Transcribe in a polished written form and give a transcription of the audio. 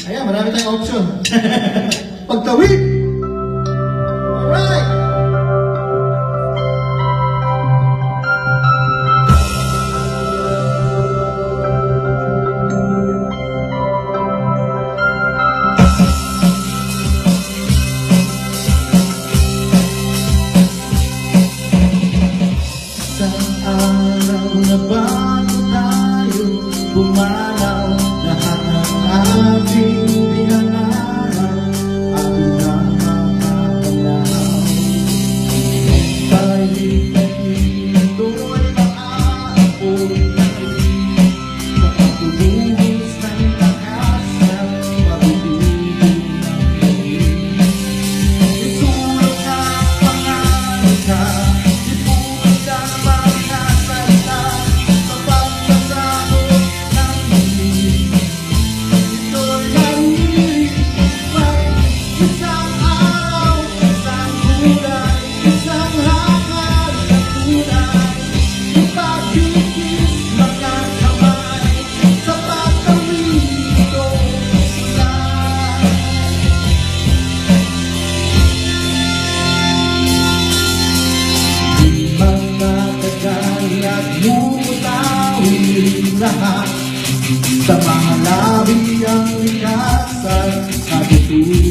Ayan, marami tayong option. Pagtawid! Alright! Araw na bago tayo pumanaw, lahat ng ating pinangarap ating nakakalaw. Kahit ito'y maaapot na pagtubos ng lakas at pag-ibig ng pag-ibig. Isulong ang pangalan ka, lahat sa mga labi ang likas at katutunan.